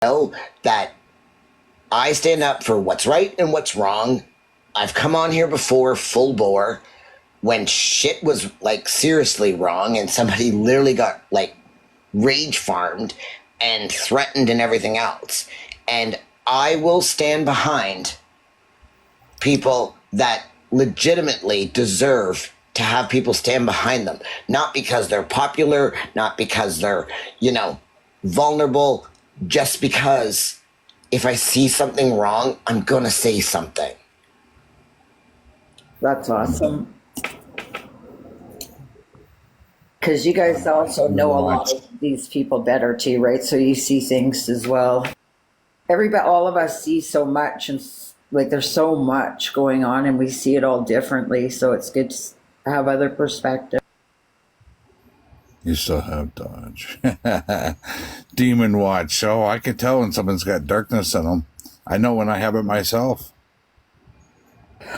know that I stand up for what's right and what's wrong. I've come on here before full bore when shit was like seriously wrong and somebody literally got like rage farmed and threatened and everything else. And I will stand behind people that legitimately deserve to have people stand behind them. Not because they're popular, not because they're, vulnerable, just because if I see something wrong, I'm going to say something. That's awesome. Because you guys also know a lot of these people better too, right? So you see things as well. All of us see so much, and like there's so much going on, and we see it all differently. So it's good to have other perspective. You still have Dodge. Demon Watch. Oh, I can tell when someone's got darkness in them. I know when I have it myself.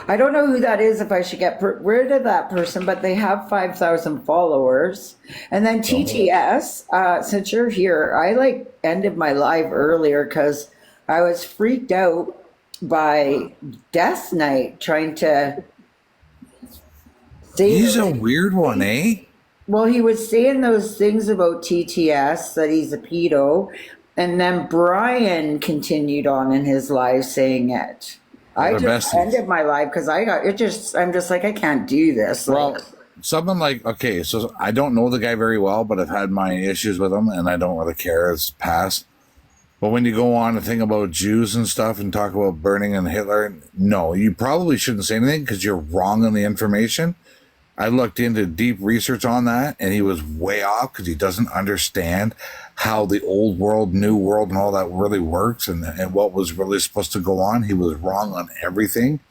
I don't know who that is, if I should get rid of that person, but they have 5,000 followers. And then TTS, since you're here, I ended my live earlier because I was freaked out by Death Knight trying to say. He's a weird one, eh? Well, he was saying those things about TTS, that he's a pedo. And then Brian continued on in his live saying it. I just ended my live because I'm just like, I can't do this. Well, something like, okay, so I don't know the guy very well, but I've had my issues with him and I don't really care. It's past. But when you go on and think about Jews and stuff and talk about burning and Hitler, no, you probably shouldn't say anything because you're wrong on the information. I looked into deep research on that and he was way off because he doesn't understand how the old world, new world, and all that really works and what was really supposed to go on. He was wrong on everything.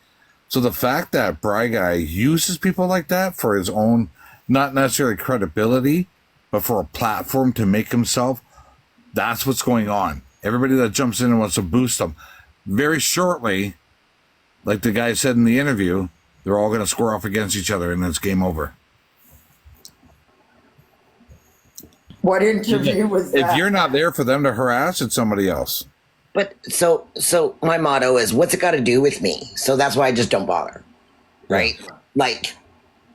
So the fact that Bry Guy uses people like that for his own, not necessarily credibility, but for a platform to make himself, that's what's going on. Everybody that jumps in and wants to boost him, very shortly, like the guy said in the interview, they're all going to square off against each other and it's game over. What interview was that? If you're not there for them to harass, it's somebody else. But so my motto is, what's it got to do with me? So that's why I just don't bother. Right? Like.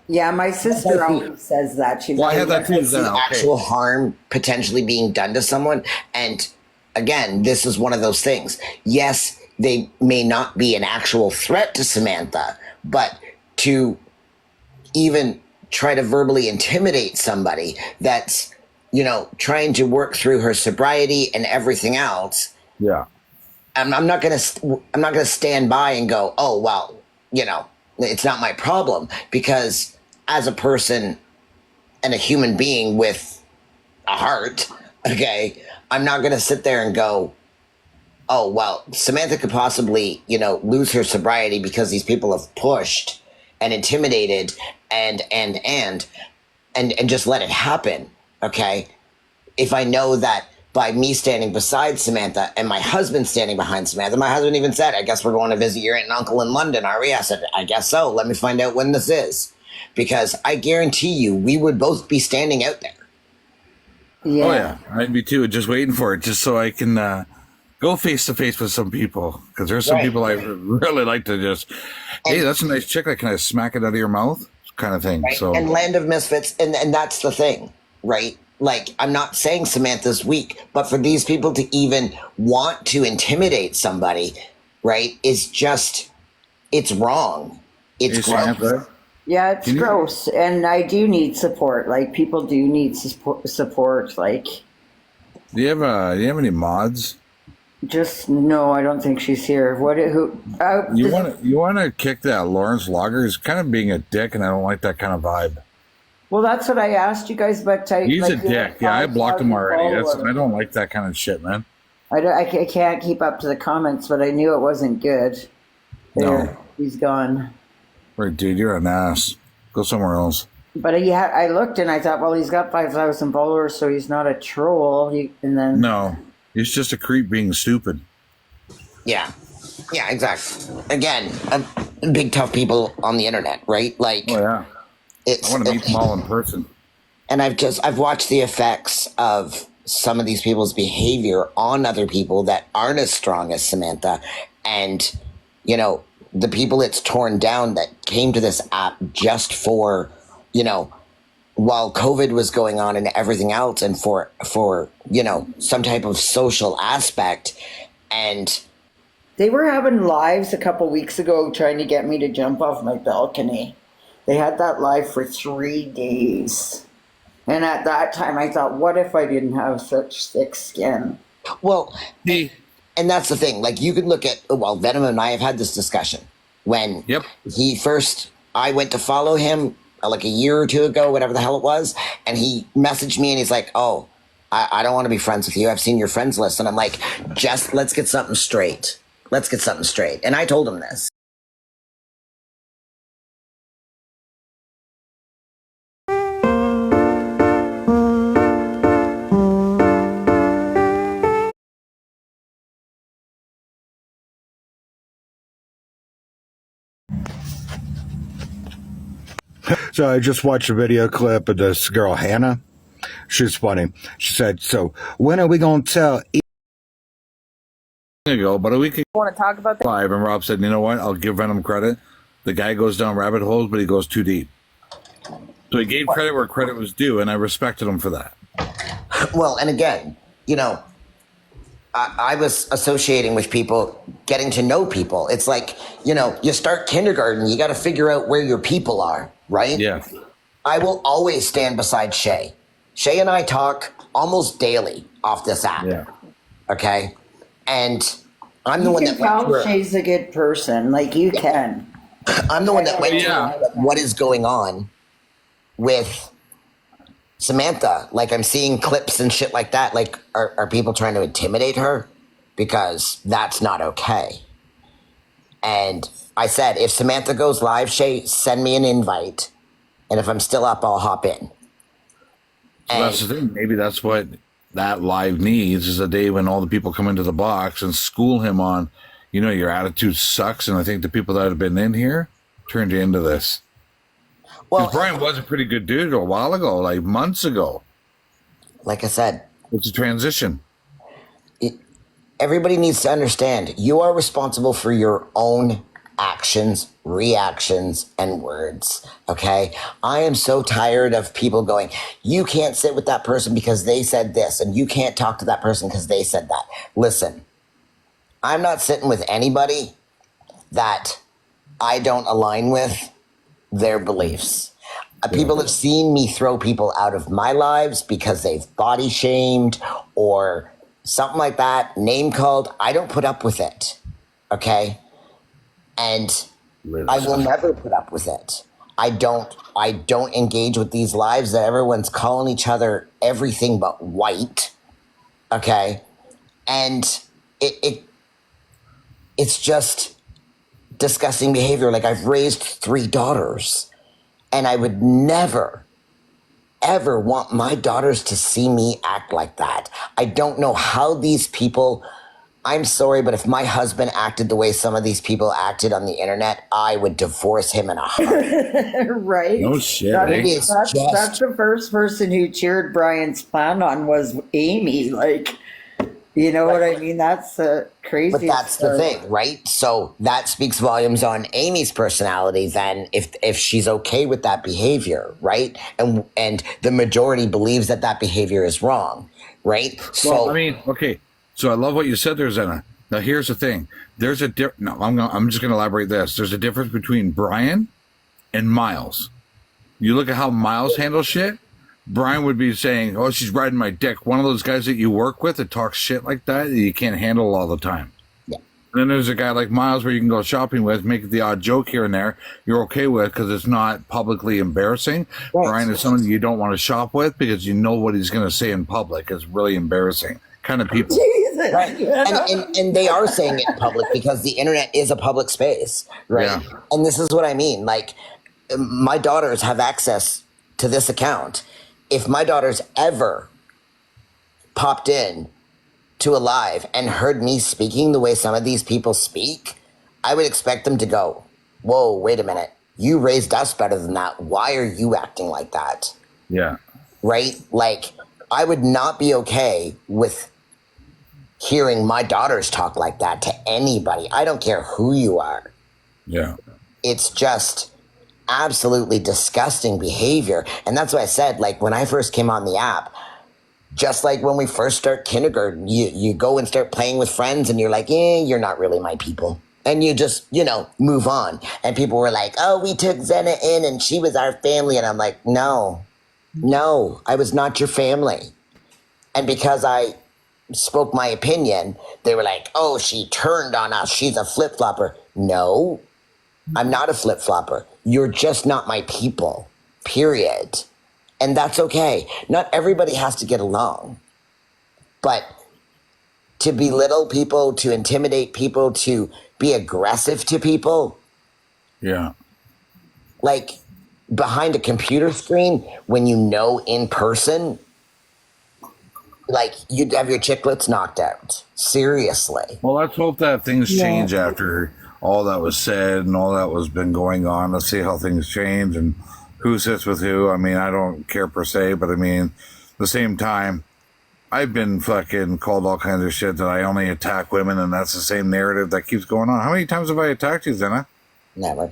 Yeah, my sister always says that. She's I had that too. Actual harm potentially being done to someone. And again, this is one of those things. Yes, they may not be an actual threat to Samantha, but to even try to verbally intimidate somebody that's, trying to work through her sobriety and everything else. Yeah. I'm not going to stand by and go, oh, well, it's not my problem, because as a person and a human being with a heart, okay, I'm not going to sit there and go, oh, well, Samantha could possibly, lose her sobriety because these people have pushed and intimidated and just let it happen. Okay. If I know that by me standing beside Samantha and my husband standing behind Samantha, my husband even said, I guess we're going to visit your aunt and uncle in London, are we? I said, I guess so. Let me find out when this is, because I guarantee you we would both be standing out there. Yeah. Oh yeah. I'd be too, just waiting for it just so I can, go face to face with some people, because there's some people I really like to just, hey, that's a nice chick. Can I smack it out of your mouth? Kind of thing. Right? So, and Land of Misfits, and that's the thing, right? Like, I'm not saying Samantha's weak, but for these people to even want to intimidate somebody, right, is just, it's wrong. It's gross. Yeah, it's gross. And I do need support. Like, people do need support. Like, do you have any mods? Just no, I don't think she's here. You want to kick that Lawrence Lager? He's kind of being a dick, and I don't like that kind of vibe. Well, that's what I asked you guys, but he's a dick. Yeah, I blocked him already. I don't like that kind of shit, man. I can't keep up to the comments, but I knew it wasn't good. No, he's gone. Right, dude, you're an ass. Go somewhere else. But I looked and I thought, well, he's got 5,000 followers, so he's not a troll. No, he's just a creep being stupid. Yeah, exactly. Again, big tough people on the internet, right? Like, oh yeah, I want to meet them all in person. And I've watched the effects of some of these people's behavior on other people that aren't as strong as Samantha. And, you know, the people it's torn down that came to this app just for, you know, while COVID was going on and everything else, and for, you know, some type of social aspect. And They were having lives a couple weeks ago trying to get me to jump off my balcony. They had that live for 3 days. And at that time, I thought, what if I didn't have such thick skin? well, The and that's the thing. Like, you could look at, well, Venom and I have had this discussion when Yep. I went to follow him like a year or two ago, whatever the hell it was, and he messaged me and he's like, oh, I don't want to be friends with you. I've seen your friends list. And I'm like, just let's get something straight. Let's get something straight. And I told him this. So I just watched a video clip of this girl, Hannah. She's funny. She said, so when are we going to tell ago, about a week ago, Want to talk about that? live, and Rob said, you know what? I'll give Venom credit. The guy goes down rabbit holes, but he goes too deep. So he gave credit where credit was due, and I respected him for that. Well, and again, you know, I was associating with people, getting to know people. It's like, you know, you start kindergarten, you got to figure out where your people are, right? Yeah. I will always stand beside Shay. Shay and I talk almost daily off this app. Yeah. Okay. And I'm the You one can that went tell through. Shay's a good person. Like, you can. I'm the one that went Yeah. through what is going on with Samantha. Like, I'm seeing clips and shit like that. Like, are people trying to intimidate her? Because that's not okay. And I said, if Samantha goes live, Shay, send me an invite. And if I'm still up, I'll hop in. So that's the thing. Maybe that's what that live needs, is a day when all the people come into the box and school him on, you know, your attitude sucks. And I think the people that have been in here turned you into this. Well, Because Brian was a pretty good dude a while ago, like months ago. like I said, It's a transition. everybody needs to understand you are responsible for your own actions, reactions, and words. Okay. I am so tired of people going, you can't sit with that person because they said this, and you can't talk to that person because they said that. Listen, I'm not sitting with anybody that I don't align with their beliefs. People have seen me throw people out of my lives because they've body shamed or something like that, name called. I don't put up with it. Okay. And I will never put up with it. I don't engage with these lives that everyone's calling each other everything but white. Okay. And it's just disgusting behavior. Like, I've raised 3 daughters, and I would never, ever want my daughters to see me act like that. I don't know how these people, I'm sorry, but if my husband acted the way some of these people acted on the internet, I would divorce him in a heartbeat. Right? No shit, That eh? is- that's the first person who cheered Brian's plan on was Amy. Like, you know what I mean? That's crazy. But that's the thing, right? So that speaks volumes on Amy's personality then, if she's okay with that behavior, right? And the majority believes that that behavior is wrong, right? So Well, I mean, okay. So I love what you said there, Zena. Now here's the thing. There's a no. I'm just gonna elaborate this. There's a difference between Brian and Miles. You look at how Miles handles shit. Brian would be saying, "Oh, she's riding my dick." One of those guys that you work with that talks shit like that you can't handle all the time. Yeah. And then there's a guy like Miles where you can go shopping with, make the odd joke here and there. You're okay with because it's not publicly embarrassing. Right. Brian is someone you don't want to shop with because you know what he's going to say in public. It's really embarrassing. Kind of people. Jesus. right. And they are saying it in public because the internet is a public space, right? Yeah. And this is what I mean. Like, my daughters have access to this account. If my daughters ever popped in to a live and heard me speaking the way some of these people speak, I would expect them to go, whoa, wait a minute. You raised us better than that. Why are you acting like that? Yeah. Right? Like, I would not be okay with hearing my daughters talk like that to anybody. I don't care who you are. Yeah. It's just absolutely disgusting behavior. And that's why I said, like, when I first came on the app, just like when we first start kindergarten, you go and start playing with friends and you're like, you're not really my people. And you just, move on. And people were like, oh, we took Zena in and she was our family. And I'm like, no, I was not your family. And because I spoke my opinion, they were like, oh, she turned on us. She's a flip-flopper. No, I'm not a flip-flopper. You're just not my people, period. And that's okay. Not everybody has to get along. But to belittle people, to intimidate people, to be aggressive to people, Yeah. like behind a computer screen, when you know in person, like you'd have your chicklets knocked out. Seriously. Well, let's hope that things change after all that was said and all that was been going on. Let's see how things change and who sits with who. I mean, I don't care per se, but I mean, at the same time, I've been fucking called all kinds of shit that I only attack women, and that's the same narrative that keeps going on. How many times have I attacked you, Zena? Never.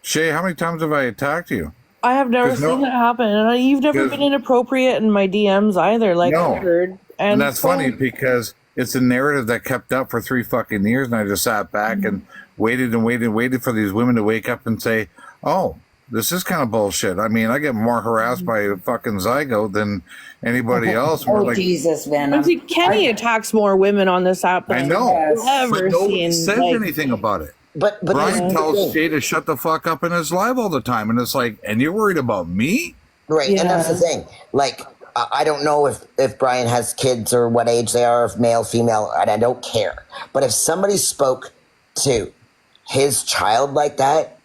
Shay, how many times have I attacked you? I have never 'Cause seen that happen, and you've never 'cause- been inappropriate in my DMs either. Like No. I heard, And that's funny because it's a narrative that kept up for 3 fucking years, and I just sat back and waited and waited and waited for these women to wake up and say, oh, this is kind of bullshit. I mean, I get more harassed by a fucking zygote than anybody else. We're Oh, like, Jesus, I Venom. see Kenny attacks more women on this app than I know, I've ever but nobody seen. says Like, anything about it. But Brian that's the tells thing. Shay to shut the fuck up in his live all the time, and it's like, and you're worried about me? Right, and that's the Yeah. thing. Like, I don't know if Brian has kids or what age they are, if male, female, and I don't care. But if somebody spoke to his child like that,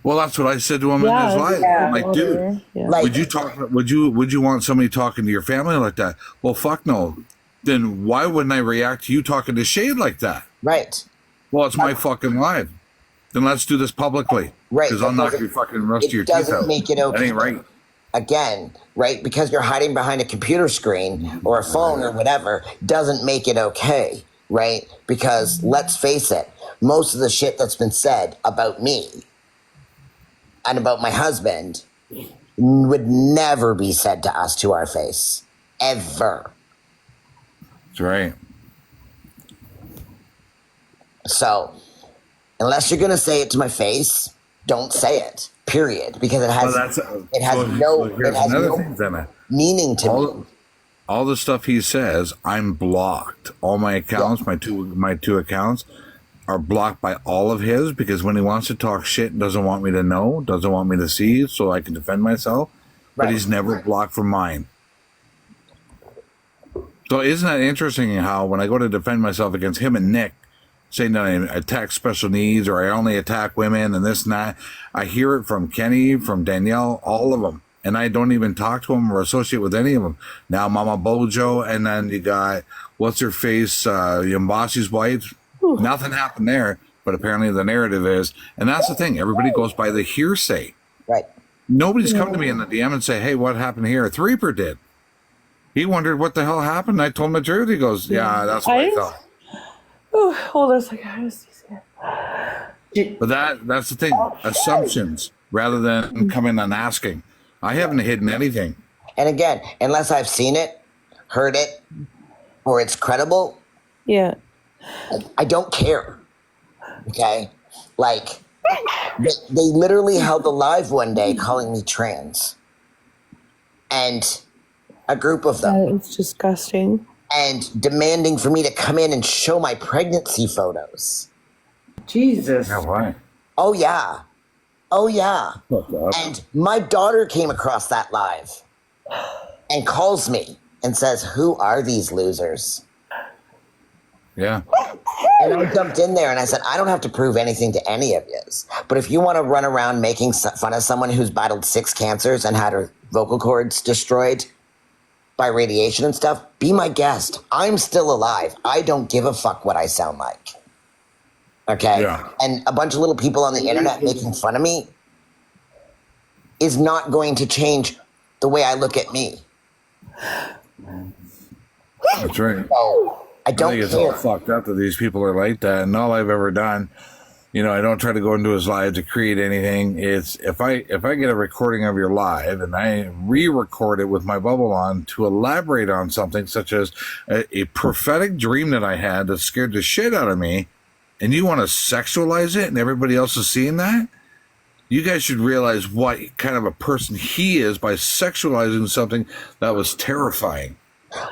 Well, that's what I said to him in his live. I'm like, dude, Yeah. like, would you talk? Would you want somebody talking to your family like that? Well, fuck no. Then why wouldn't I react to you talking to Shade like that? right, Well, it's my fucking live. Then let's do this publicly. Right, Because I'll that knock doesn't- your fucking rest of your it teeth doesn't out. make it okay. That ain't right. Again, right? Because you're hiding behind a computer screen or a phone or whatever doesn't make it okay, right? Because let's face it, most of the shit that's been said about me and about my husband would never be said to us to our face. Ever. That's right. So, unless you're going to say it to my face, don't say it. Period. Because it has Here's another thing, Zena. meaning to me. All the stuff he says, I'm blocked. All my accounts, my two accounts, are blocked by all of his because when he wants to talk shit, doesn't want me to know, doesn't want me to see, so I can defend myself. But Right. he's never blocked from mine. So isn't that interesting how when I go to defend myself against him and Nick, saying that I attack special needs or I only attack women and this and that, I hear it from Kenny, from Danielle, all of them. And I don't even talk to them or associate with any of them. Now Mama Bojo, and then you got, what's her face, Yambasi's wife. Nothing happened there, but apparently the narrative is, and that's the thing, everybody goes by the hearsay. Right. Nobody's come to me in the DM and say, hey, what happened here? Threeper did. He wondered what the hell happened. I told him the truth. He goes, yeah, that's what I thought. Oh, hold on a second. But that's the thing. Assumptions rather than coming and asking. I haven't hidden anything. And again, unless I've seen it, heard it, or it's credible, Yeah. I don't care. Okay? Like, they literally held a live one day calling me trans. And a group of them. It's disgusting. And demanding for me to come in and show my pregnancy photos. Jesus. Yeah, why? Oh, yeah. Oh, yeah. Oh, God. And my daughter came across that live and calls me and says, who are these losers? Yeah. And I jumped in there and I said, I don't have to prove anything to any of you. But if you want to run around making fun of someone who's battled 6 cancers and had her vocal cords destroyed by radiation and stuff, be my guest. I'm still alive. I don't give a fuck what I sound like. Okay? Yeah. And a bunch of little people on the internet making fun of me is not going to change the way I look at me. That's right. So I I don't think it's all care. fucked up that these people are like that. And all I've ever done, I don't try to go into his live to create anything. It's if I get a recording of your live and I re-record it with my bubble on to elaborate on something such as a prophetic dream that I had that scared the shit out of me, and you want to sexualize it and everybody else is seeing that, you guys should realize what kind of a person he is by sexualizing something that was terrifying.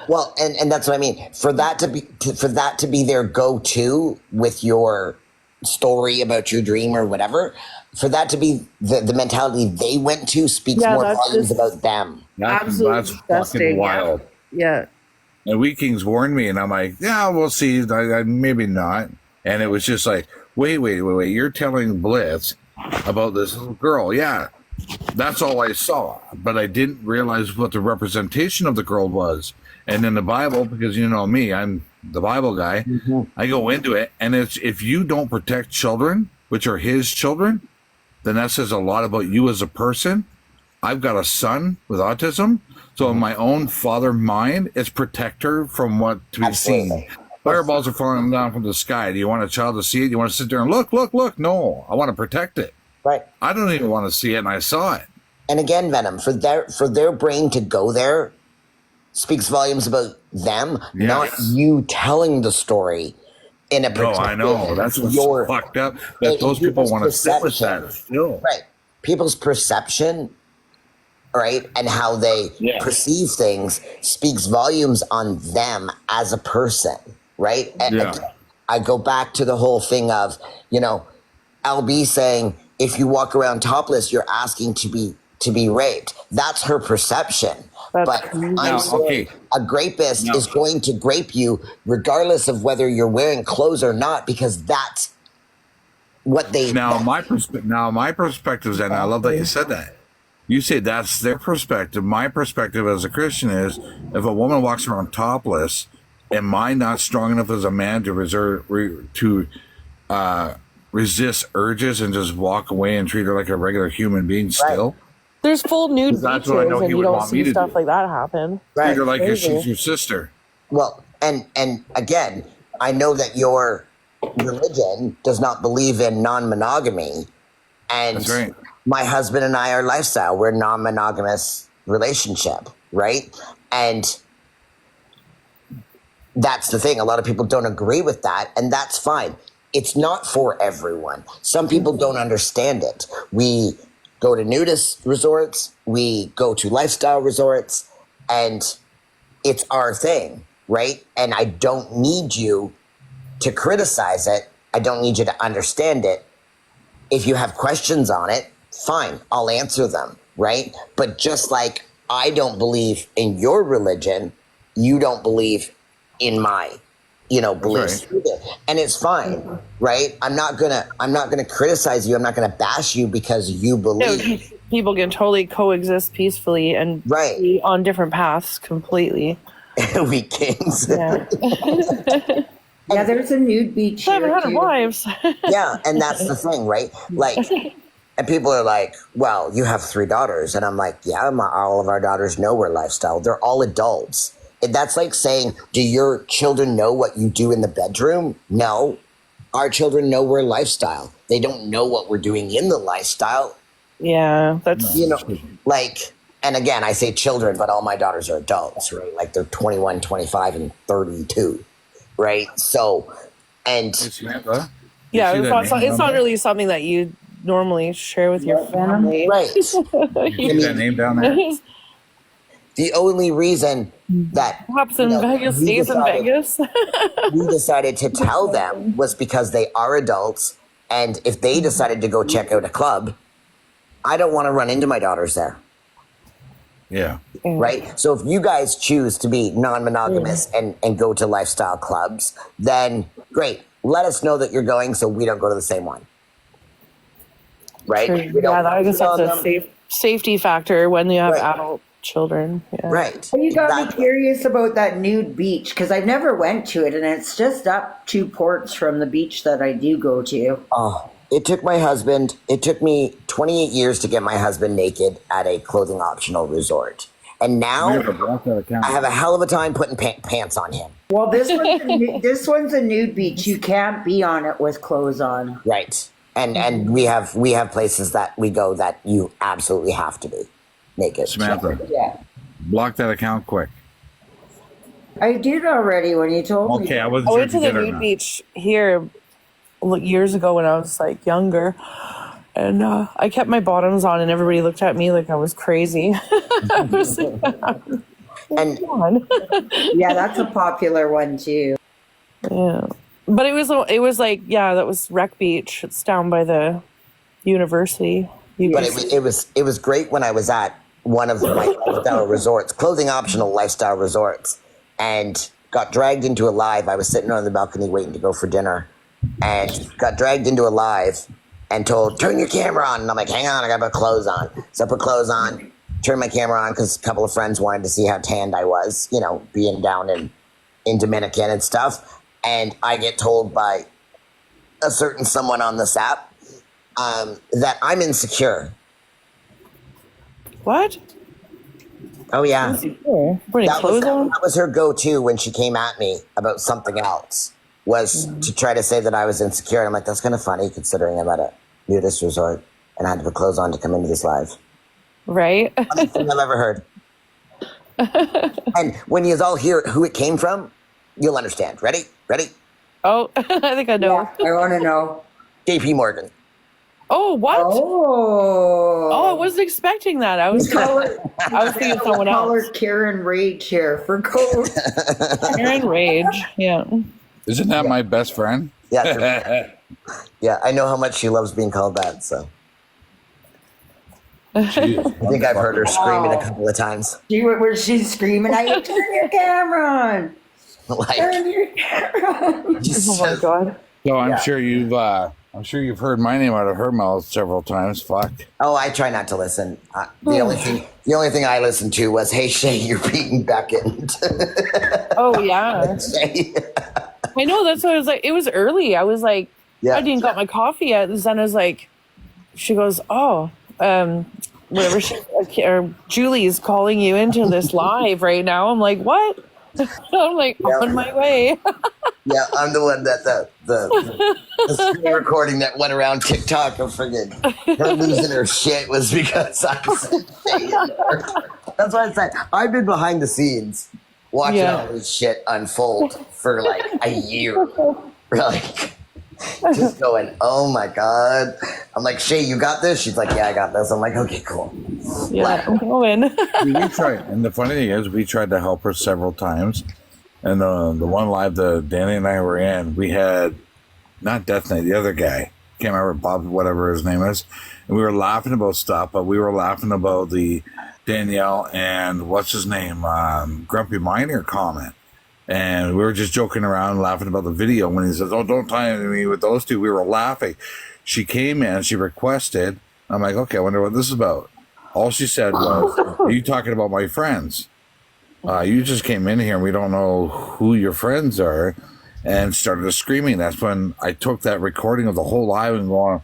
Well, and that's what I mean. For that to be their go-to with your story about your dream or whatever, for that to be the mentality they went to speaks Yeah, more that's volumes just about them. absolutely That's disgusting. fucking wild. Yeah. And Wheat Kings warned me, and I'm like, yeah, we'll see. I maybe not. And it was just like, wait. You're telling Blitz about this little girl. Yeah, that's all I saw. But I didn't realize what the representation of the girl was. And in the Bible, because you know me, I'm the Bible guy, I go into it. And it's if you don't protect children, which are his children, then that says a lot about you as a person. I've got a son with autism. So in my own father mind, it's protect her from what to be Absolutely. seen. Fireballs are falling down from the sky. Do you want a child to see it? You want to sit there and look? No, I want to protect it. Right. I don't even want to see it, and I saw it. And again, Venom, for their brain to go there speaks volumes about them, not you telling the story in a No, particular. I know. That's what's fucked up. That those people want to sit with that still. Right. People's perception, right, and how they perceive things speaks volumes on them as a person, right? And I go back to the whole thing of, LB saying, if you walk around topless, you're asking to be raped. That's her perception. But I'm saying a grapist is going to grape you regardless of whether you're wearing clothes or not, because that's what they. My perspective is, and I love that you said that. You say that's their perspective. My perspective as a Christian is, if a woman walks around topless, am I not strong enough as a man to resist urges and just walk away and treat her like a regular human being still? Right. There's full nude That's beaches what I know he and you would don't want me see to stuff do. like that happen. Right. Treat her like Crazy. she's your sister. Well, and again, I know that your religion does not believe in non-monogamy, and That's right. my husband and I are lifestyle. We're non-monogamous relationship, right? And that's the thing. A lot of people don't agree with that, and that's fine. It's not for everyone. Some people don't understand it. We go to nudist resorts, we go to lifestyle resorts, and it's our thing, right? And I don't need you to criticize it. I don't need you to understand it. If you have questions on it, fine, I'll answer them, right? But just like I don't believe in your religion, you don't believe in my, beliefs either. And it's fine, right? I'm not gonna criticize you. I'm not gonna bash you because you believe. People can totally coexist peacefully and be on different paths completely. We kings. Yeah. Yeah, there's a nude beach here 700 too. wives. Yeah, and that's the thing, right? Like, and people are like, well, you have 3 daughters. And I'm like, yeah, all of our daughters know we're lifestyle. They're all adults. And that's like saying, do your children know what you do in the bedroom? No. Our children know we're lifestyle. They don't know what we're doing in the lifestyle. Yeah, that's... And again, I say children, but all my daughters are adults, right? Like they're 21, 25, and 32, right? So, and... Yeah, it's not really something that you normally share with your family. Right. You see that name down there? The only reason that happens in Vegas stays in Vegas. we decided to tell them was because they are adults, and if they decided to go check out a club, I don't want to run into my daughters there. Yeah. Right? So if you guys choose to be non-monogamous and go to lifestyle clubs, then great. Let us know that you're going so we don't go to the same one. Right? I guess that's a safety factor when you have adult children. Yeah. Right. Well, you got me curious about that nude beach because I've never went to it, and it's just up 2 ports from the beach that I do go to. Oh, it took me 28 years to get my husband naked at a clothing optional resort. And You now have to block that account. I have a hell of a time putting pants on him. Well, this one's a nude beach. You can't be on it with clothes on. Right. And we have places that we go that you absolutely have to be naked. Samantha, Yeah. block that account quick. I did already when you told me. Okay, I wasn't I sure went if to you the did or nude not. beach here years ago when I was like younger, and I kept my bottoms on, and everybody looked at me like I was crazy. I was like, And come on. Yeah, that's a popular one too. Yeah, but it was like, yeah, that was Wreck Beach. It's down by the university. but it was great when I was at one of my lifestyle resorts, clothing optional lifestyle resorts, and got dragged into a live. I was sitting on the balcony waiting to go for dinner, and got dragged into a live and told, turn your camera on. And I'm like, hang on, I gotta put clothes on. So I put clothes on, turned my camera on because a couple of friends wanted to see how tanned I was, you know, being down in Dominican and stuff. And I get told by a certain someone on this app that I'm insecure. What? Oh, yeah. Putting clothes on? That was her go-to when she came at me about something else, was to try to say that I was insecure. And I'm like, that's kind of funny considering I'm at a nudist resort and I had to put clothes on to come into this live. Right? Funniest thing I've ever heard. And when you all hear who it came from, you'll understand. Ready? Oh, I think I know. Yeah, I want to know. JP Morgan. Oh, what? Oh, I wasn't expecting that. I was thinking someone Call her else. Karen Rage here for code. Karen Rage. Yeah. Isn't that my best friend? Yeah. Yeah, I know how much she loves being called that, so. Jeez. I think I've heard her screaming a couple of times. Where she's screaming, "I turn your camera on! Like, Turn your camera on!" just Oh my god. So I'm sure you've heard my name out of her mouth several times. Fuck. oh, I try not to listen. The only thing I listened to was, "Hey Shay, you're beating Beckett." Oh yeah. Shay. I know, that's what I was like. It was early. I was like, Yeah. I didn't got my coffee yet. And then I was like, she goes, oh, whatever. Julie's calling you into this live right now. I'm like, what? I'm like, on my way. Yeah, I'm the one that the screen recording that went around TikTok of friggin' her losing her shit was because I said Shay in there. That's why I said I've been behind the scenes watching all this shit unfold for like a year. Like, just going, oh my god. I'm like, Shay, you got this? She's like, yeah, I got this. I'm like, okay, cool. Yeah, I'm going. We tried, and the funny thing is, we tried to help her several times. And the one live that Danny and I were in, we had not Death Knight, the other guy. Can't remember, Bob, whatever his name is. And we were laughing about stuff, but we were laughing about the Danielle and what's his name, Grumpy Miner comment. And we were just joking around, laughing about the video. When he says, "Oh, don't tie me with those two," we were laughing. She came in, she requested. I'm like, okay, I wonder what this is about. All she said was, "Are you talking about my friends? You just came in here and we don't know who your friends are," and started screaming. That's when I took that recording of the whole live and going,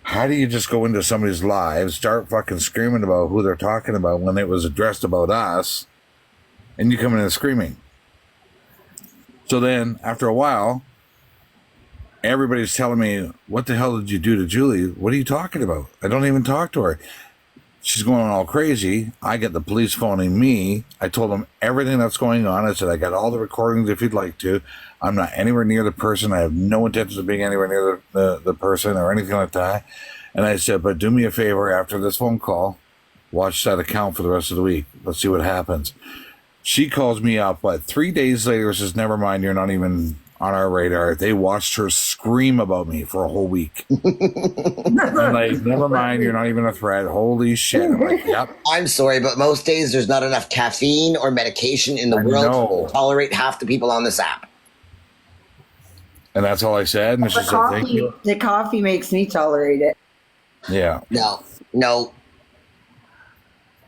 how do you just go into somebody's live, start fucking screaming about who they're talking about when it was addressed about us, and you come in and screaming? So then, after a while, everybody's telling me, what the hell did you do to Julie? What are you talking about? I don't even talk to her. She's going all crazy. I get the police phoning me. I told them everything that's going on. I said, I got all the recordings if you'd like to. I'm not anywhere near the person. I have no intention of being anywhere near the person or anything like that. And I said, but do me a favor after this phone call, watch that account for the rest of the week. Let's see what happens. She calls me up, 3 days later, says, never mind, you're not even on our radar. They watched her scream about me for a whole week. I'm like, never mind, you're not even a threat. Holy shit. I'm like, yep. I'm sorry, but most days there's not enough caffeine or medication in the world to tolerate half the people on this app. And that's all I said. And she said, thank you. The coffee makes me tolerate it. Yeah. No.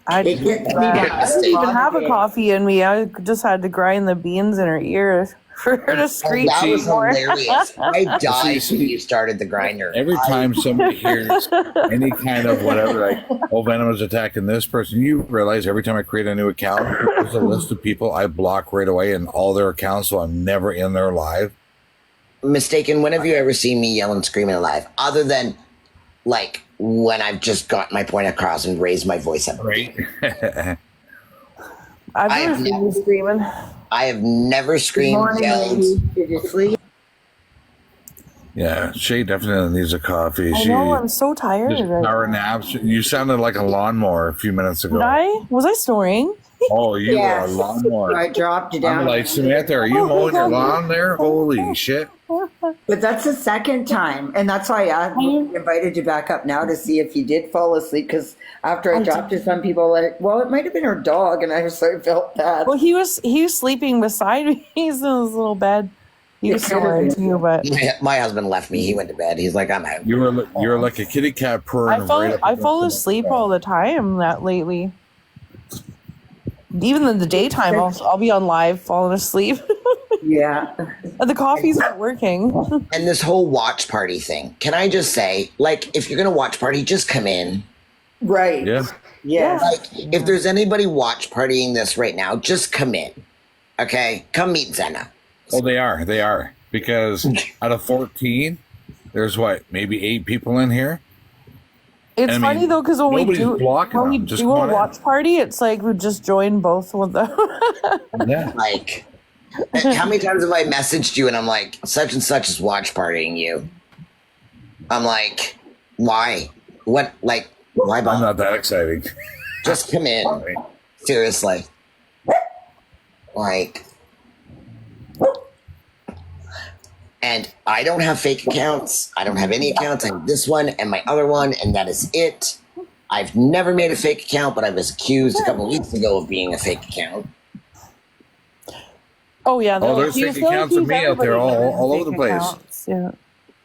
I It gets me didn't even have a coffee in me. I just had to grind the beans in her ear for her to screech That was more. hilarious. I died See, when you started the grinder. Every time somebody hears any kind of whatever, like, oh, Venom is attacking this person, you realize every time I create a new account, there's a list of people I block right away and all their accounts, so I'm never in their live. Mistaken, when have you ever seen me yell and scream in live? Other than, like, when I've just got my point across and raised my voice up. Right? I've I never have seen you screaming. I have never screamed, Morning, yelled. lady. Did you sleep? Yeah, Shay definitely needs a coffee. I know, I'm so tired. Just power naps. You sounded like a lawnmower a few minutes ago. Did I? Was I snoring? Oh, you Yes. are a lawnmower. I dropped you down. I'm like, Samantha, are you mowing your lawn there? Holy shit. But that's the second time. And that's why I invited you back up now to see if you did fall asleep. Because after I dropped you, some people were like, well, it might have been her dog. And I sort of felt bad. Well, he was sleeping beside me. He's in his little bed. He was It could've snoring been. too, but My husband left me. He went to bed. He's like, I'm out. You're like a kitty cat purring. I fall asleep all the time that lately. Even in the daytime, I'll be on live falling asleep. Yeah. And the coffee's not working. And this whole watch party thing. Can I just say, like, if you're going to watch party, just come in. Right. Yeah. Yeah. Like, if there's anybody watch partying this right now, just come in. Okay? Come meet Zena. Oh, they are. Because out of 14, there's what, maybe 8 people in here? It's I mean, funny though, because when we nobody's do blocking when we them. Just do come a on in. watch party, it's like we just join both of them. Yeah. Like, how many times have I messaged you and I'm like, such and such is watch partying you? I'm like, why? What? Like, why I'm bother? not that exciting. Just come in. Seriously. Like, and I don't have fake accounts. I don't have any accounts. I have this one and my other one, and that is it. I've never made a fake account, but I was accused a couple weeks ago of being a fake account. Oh yeah, Oh, there's fake accounts of me out there all over the place. Accounts. Yeah.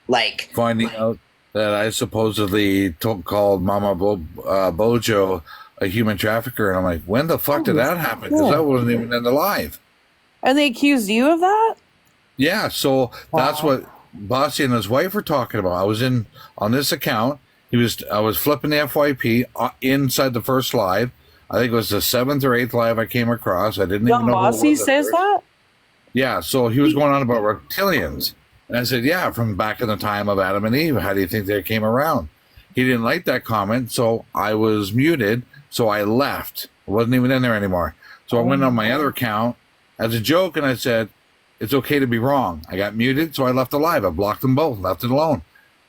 Like, Finding out that I supposedly called Mama Bojo a human trafficker, and I'm like, when the fuck did that happen? Because I wasn't even in the live. And they accused you of that? Yeah, so that's what Bossy and his wife were talking about. I was in on this account. I was flipping the FYP inside the first live. I think it was the 7th or 8th live I came across. I didn't even know. Bossy says that? Yeah, so he was going on about reptilians. And I said, yeah, from back in the time of Adam and Eve. How do you think they came around? He didn't like that comment, so I was muted. So I left. I wasn't even in there anymore. So I went on my other account as a joke, and I said, it's okay to be wrong. I got muted, so I left the live. I blocked them both, left it alone.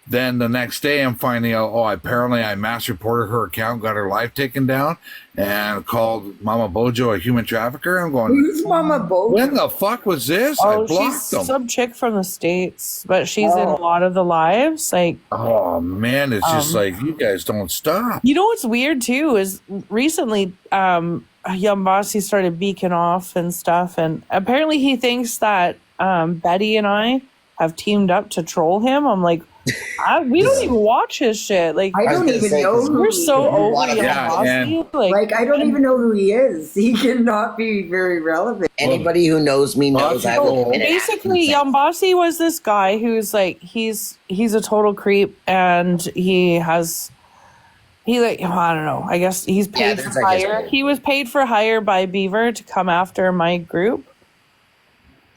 Then the next day, I'm finding out, apparently I mass reported her account, got her live taken down, and called Mama Bojo a human trafficker. I'm going, Who's Mama Bo? when the fuck was this? I Oh, blocked she's them. some chick from the States, but she's in a lot of the lives. Like, Oh, man, it's just like, you guys don't stop. you know what's weird too is recently, Young Bossy started beaking off and stuff, and apparently he thinks that Betty and I have teamed up to troll him. I'm like, we don't even watch his shit. Like, I don't even know who we're he so is. over Young Yeah, Bossy. and- Like, I don't even know who he is. He cannot be very relevant. anybody who knows me knows I will. So Basically, Young Bossy was this guy who's like, he's a total creep, and I don't know. I guess he's paid there's for like hire. He was paid for hire by Beaver to come after my group.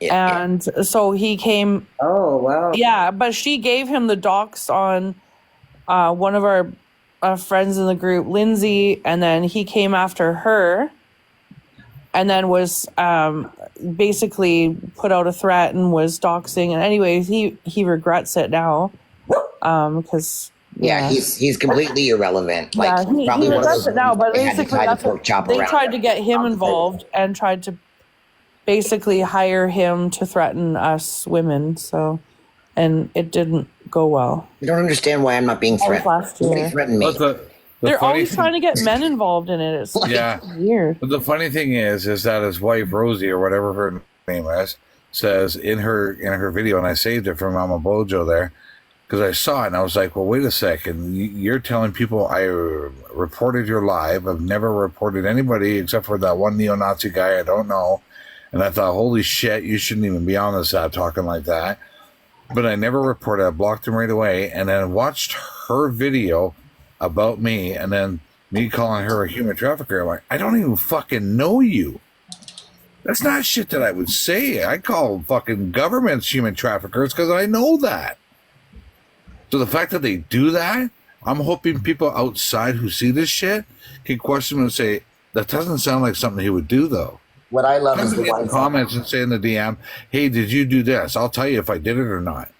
And so he came. Oh, wow. Yeah, but she gave him the docs on one of our friends in the group, Lindsay, and then he came after her, and then was basically put out a threat and was doxing. And anyways, he regrets it now because. Yeah, he's completely irrelevant. Like, Yeah, he probably one of regrets those it now, but they had to basically tie the that's pork what, chop they around tried to him. get him involved and tried to basically hire him to threaten us women. So, and it didn't go well. I don't understand why I'm not being That was threatened. last year. Nobody threatened me. But the They're funny always thing- trying to get men involved in it. It's Yeah. weird. But the funny thing is that his wife Rosie, or whatever her name is, says in her video, and I saved it from Mama Bojo there because I saw it and I was like, well, wait a second, you're telling people I reported your live. I've never reported anybody except for that one neo-Nazi guy I don't know, And I thought, holy shit, you shouldn't even be on this app talking like that. But I never reported. I blocked him right away, and then watched her video about me, and then me calling her a human trafficker. I'm like, I don't even fucking know you. That's not shit that I would say. I call fucking governments human traffickers because I know that. So the fact that they do that, I'm hoping people outside who see this shit can question him and say, that doesn't sound like something he would do, though. What I love is Come the in the ones comments and say in the DM, hey, did you do this? I'll tell you if I did it or not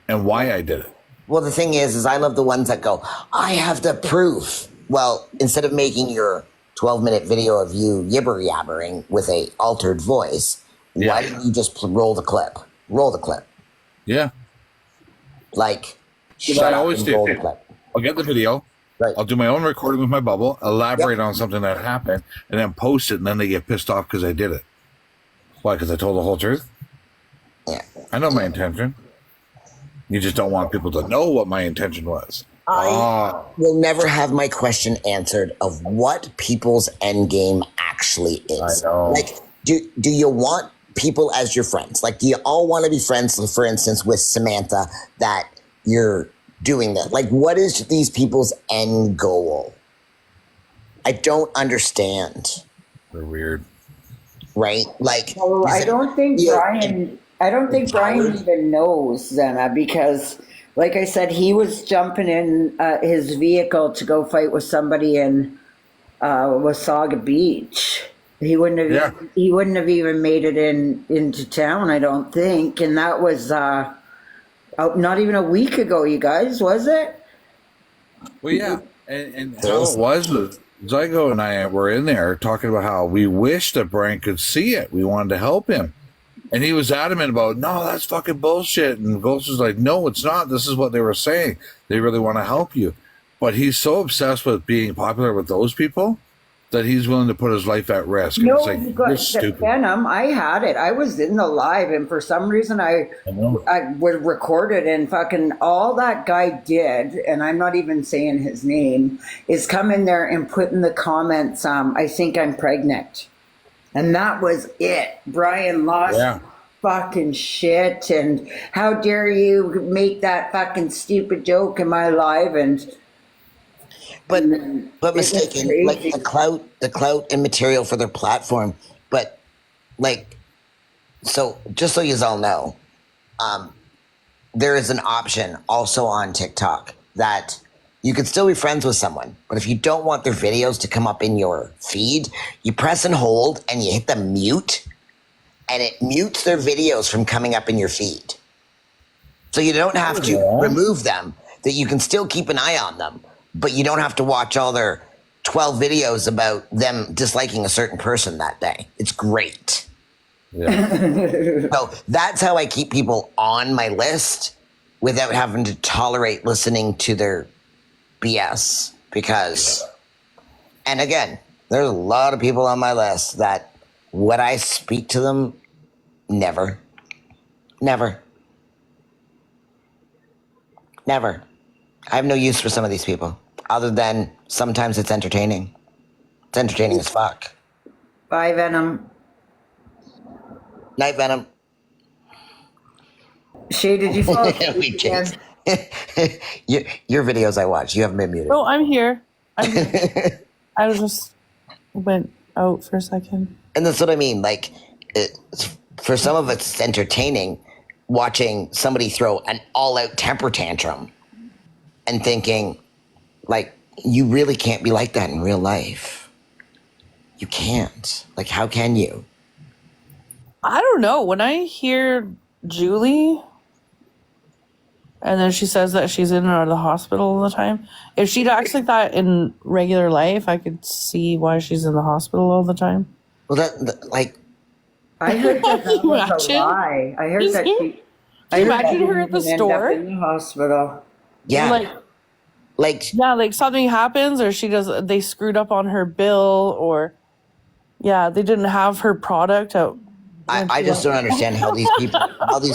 and why I did it. Well, the thing is I love the ones that go, I have the proof. Well, instead of making your 12-minute video of you yibber-yabbering with a altered voice, why didn't you just roll the clip? Roll the clip. Yeah. Like, I always do. roll the clip. I'll get the video. Right. I'll do my own recording with my bubble, elaborate on something that happened, and then post it, and then they get pissed off because I did it. Why? Because I told the whole truth? Yeah. I know my intention. You just don't want people to know what my intention was. I will never have my question answered of what people's end game actually is. I know. Like, do you want people as your friends? Like, do you all want to be friends, for instance, with Samantha, that you're doing that? Like, what is these people's end goal? I don't understand. They're weird. Right? Like, Well, I don't think Brian even knows, Zena, because like I said, he was jumping in his vehicle to go fight with somebody in Wasaga Beach. He wouldn't have even made it into town, I don't think. And that was not even a week ago, you guys, was it? Well, yeah. And how it was Zygo and I were in there talking about how we wished that Brian could see it. We wanted to help him. And he was adamant about, no, that's fucking bullshit. And Ghost was like, no, it's not. This is what they were saying. They really want to help you. But he's so obsessed with being popular with those people that he's willing to put his life at risk. And No, it's like, you're stupid. Venom, I had it. I was in the live, and for some reason I would record it, and fucking all that guy did, and I'm not even saying his name, is come in there and put in the comments, I think I'm pregnant. And that was it. Brian lost fucking shit, and how dare you make that fucking stupid joke in my live, and but mistaken, like the clout and material for their platform. But like, so just so you all know, there is an option also on TikTok that you could still be friends with someone, but if you don't want their videos to come up in your feed, you press and hold and you hit the mute, and it mutes their videos from coming up in your feed. So you don't have to remove them, that you can still keep an eye on them, but you don't have to watch all their 12 videos about them disliking a certain person that day. It's great. Yeah. So that's how I keep people on my list without having to tolerate listening to their BS, because, and again, there's a lot of people on my list that would I speak to them? Never. I have no use for some of these people, other than sometimes it's entertaining. It's entertaining as fuck. Bye, Venom. Night, Venom. Shay, did you fall asleep again? Your videos I watch, you haven't been muted. Oh, I'm here. I was just went out for a second. And that's what I mean. Like, for some of it's entertaining watching somebody throw an all-out temper tantrum and thinking, like, you really can't be like that in real life. You can't. Like, how can you? I don't know. When I hear Julie, and then she says that she's in and out of the hospital all the time, if she'd act like that in regular life, I could see why she's in the hospital all the time. Well, that like, I heard that was a lie. I heard that she. Can you imagine her at the store in the hospital? Yeah. Like something happens, or they screwed up on her bill, or they didn't have her product out. I just don't understand how these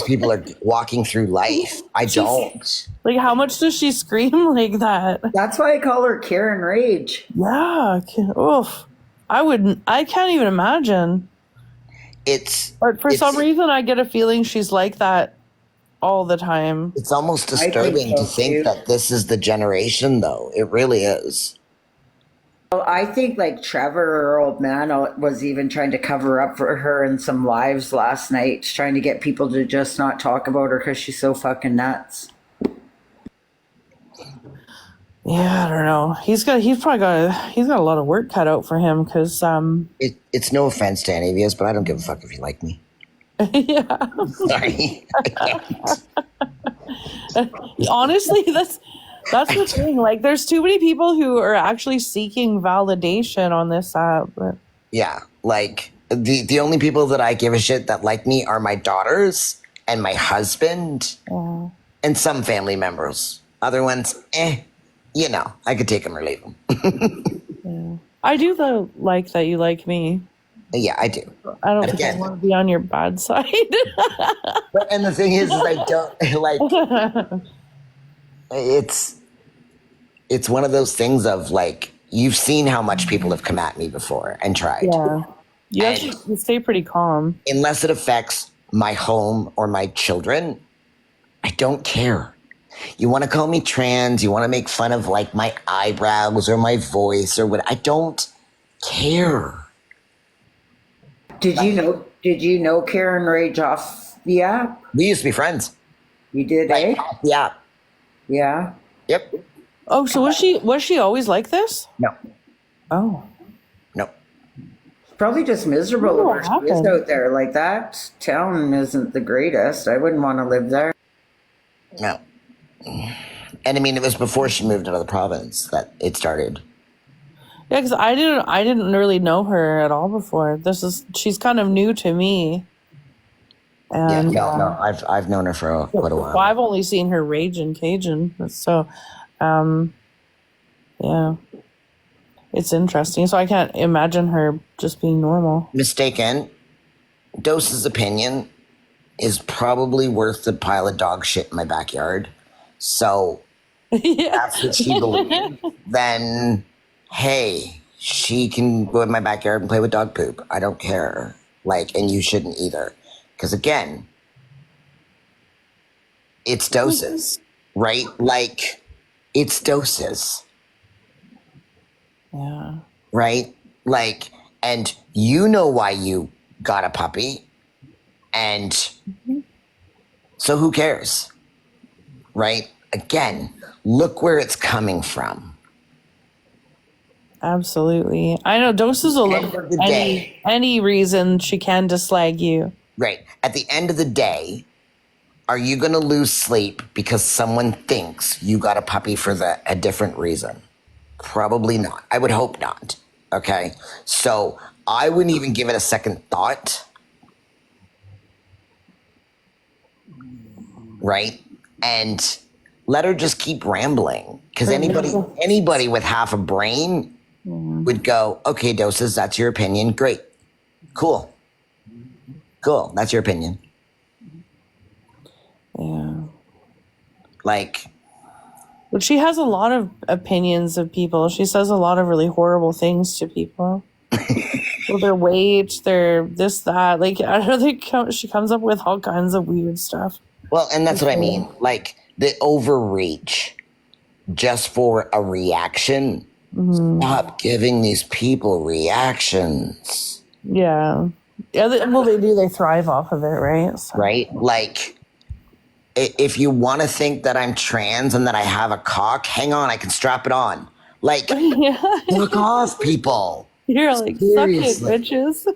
people are walking through life. I don't. Like, how much does she scream like that? That's why I call her Karen Rage. Yeah. Oof. I can't even imagine. But for some it's reason, I get a feeling she's like that all the time. it's almost I think disturbing so to think too. that this is the generation, though. It really is. Well, I think like Trevor, her old man, was even trying to cover up for her in some lives last night, trying to get people to just not talk about her because she's so fucking nuts. Yeah, I don't know. He's probably got a lot of work cut out for him because It's no offense to any of you, but I don't give a fuck if you like me. yeah. Sorry. Honestly, that's the thing. Like, there's too many people who are actually seeking validation on this app. But Yeah, like the only people that I give a shit that like me are my daughters and my husband and some family members. Other ones, you know, I could take them or leave them. I do though like that you like me. Yeah, I do. I don't And think I again, want to be on your bad side. and the thing is I don't like. It's one of those things of like you've seen how much people have come at me before and tried. Yeah, you stay pretty calm. Unless it affects my home or my children, I don't care. You want to call me trans, you want to make fun of like my eyebrows or my voice or what, I don't care. Did you know Karen Rage off the app? We used to be friends. You did, eh? Yeah. Yeah. Yep. Oh, so was she always like this? No. Oh, No. Probably just miserable What where she is happened? out there. Like that town isn't the greatest. I wouldn't want to live there. No. And I mean, it was before she moved out of the province that it started. yeah. Because I didn't really know her at all before. She's kind of new to me. Yeah, And no, I've known her for quite a well, while. I've only seen her rage in Cajun, so yeah, it's interesting. So I can't imagine her just being normal. Mistaken. Dose's opinion is probably worth the pile of dog shit in my backyard. So Yeah. that's what she believes. Then, hey, she can go in my backyard and play with dog poop. I don't care. Like, and you shouldn't either. Because again, it's doses, right? Like, it's doses, Yeah. right? Like, and you know why you got a puppy. And so who cares? Right? Again, look where it's coming from. Absolutely. I know Doses will look End for of the day. any reason she can to slag you. Right. At the end of the day, are you going to lose sleep because someone thinks you got a puppy for a different reason? Probably not. I would hope not. Okay. So I wouldn't even give it a second thought. Right. And let her just keep rambling. Because anybody with half a brain would go, okay, Doses, that's your opinion. Great. Cool. That's your opinion. Yeah. Like, But she has a lot of opinions of people. She says a lot of really horrible things to people. Well, their weight, their this, that. Like, I don't think she comes up with all kinds of weird stuff. well, and that's what I mean. Like, the overreach just for a reaction. Stop giving these people reactions. Yeah. Yeah. They do. They thrive off of it, right? So. Right? Like, if you want to think that I'm trans and that I have a cock, hang on, I can strap it on. Like, Yeah. fuck off, people. You're like, suck it, Seriously. bitches.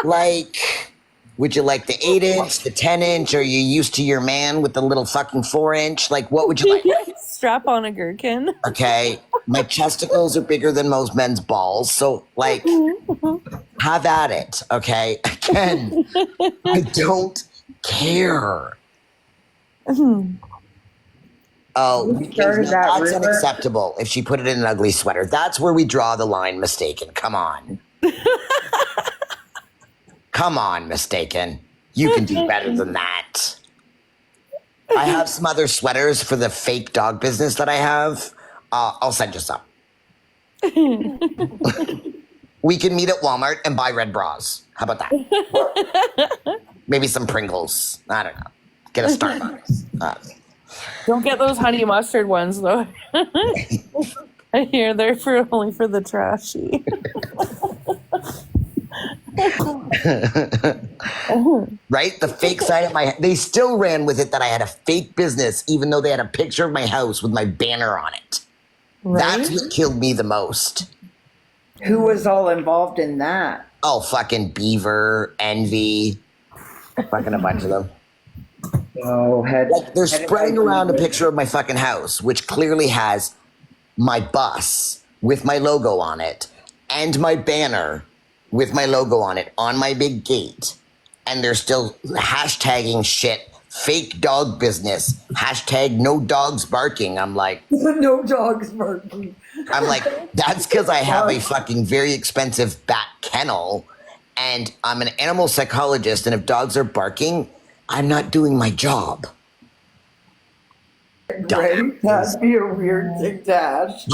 Like, would you like the 8-inch, the 10-inch? Are you used to your man with the little fucking 4-inch? Like, what would you like? Strap on a gherkin. Okay, my testicles are bigger than most men's balls, so like, have at it. Okay, again, I don't care. Oh, started that that's rumor. unacceptable. If she put it in an ugly sweater, that's where we draw the line. Mistaken. Come on. Come on, Mistaken. You can do better than that. I have some other sweaters for the fake dog business that I have. I'll send you some. We can meet at Walmart and buy red bras. How about that? Maybe some Pringles. I don't know. Get a Starbucks. Don't get those honey mustard ones though. I hear they're only for the trashy. Right? The fake side of they still ran with it that I had a fake business, even though they had a picture of my house with my banner on it. Right? That's what killed me the most. Who was all involved in that? Oh, fucking Beaver, Envy, fucking a bunch of them. Oh, Like they're spreading around a picture of my fucking house, which clearly has my bus with my logo on it and my banner with my logo on it on my big gate. And they're still hashtagging shit, fake dog business, hashtag no dogs barking. I'm like, no dogs barking. I'm like, that's because I have a fucking very expensive bat kennel and I'm an animal psychologist. And if dogs are barking, I'm not doing my job. Right? That'd be a weird thing to ask.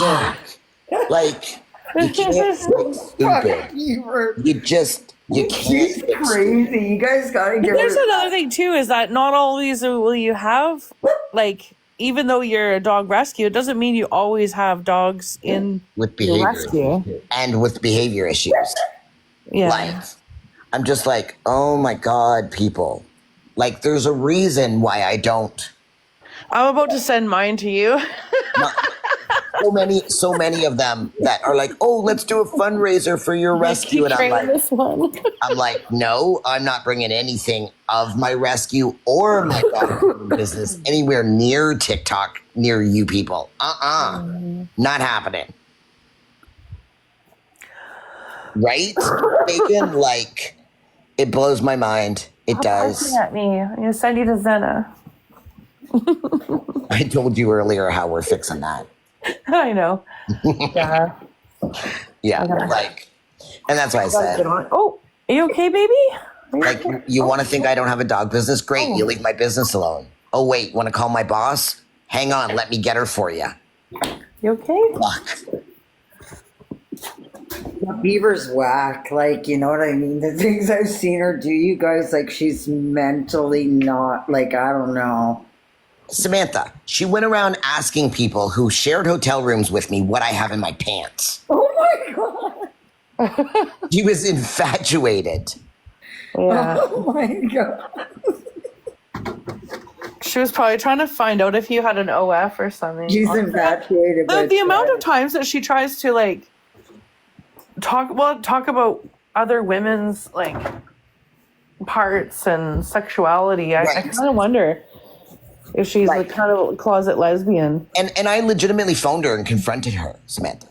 Like, you can't look stupid. You can't. She's crazy. You guys gotta get There's her. another thing too, is that not always will you have, like, even though you're a dog rescue, it doesn't mean you always have dogs in With your behavior. rescue. And with behavior issues. Yeah. Like, I'm just like, oh my God, people. Like, there's a reason why I don't. I'm about to send mine to you. So many of them that are like, oh, let's do a fundraiser for your rescue. And I'm like, this one. I'm like, no, I'm not bringing anything of my rescue or my dog business anywhere near TikTok, near you people. Not happening. Right? Bacon, like, it blows my mind. It does. At me. I'm gonna send you to Zena. I told you earlier how we're fixing that. I know. Yeah. Yeah, like, and that's why I said, Oh, are you okay, baby? like, you want to think I don't have a dog business? Great, you leave my business alone. Oh, wait, want to call my boss? Hang on, let me get her for you. You okay? Fuck. Beaver's whack. Like, you know what I mean? The things I've seen her do, you guys, like, she's mentally not, like, I don't know. Samantha, she went around asking people who shared hotel rooms with me what I have in my pants. Oh my God. She was infatuated. Yeah. Oh my God. She was probably trying to find out if you had an OF or something. She's infatuated. The amount of times that she tries to, like, talk about other women's, like, parts and sexuality. I kind of wonder if she's like kind of a closet lesbian. And I legitimately phoned her and confronted her, Samantha.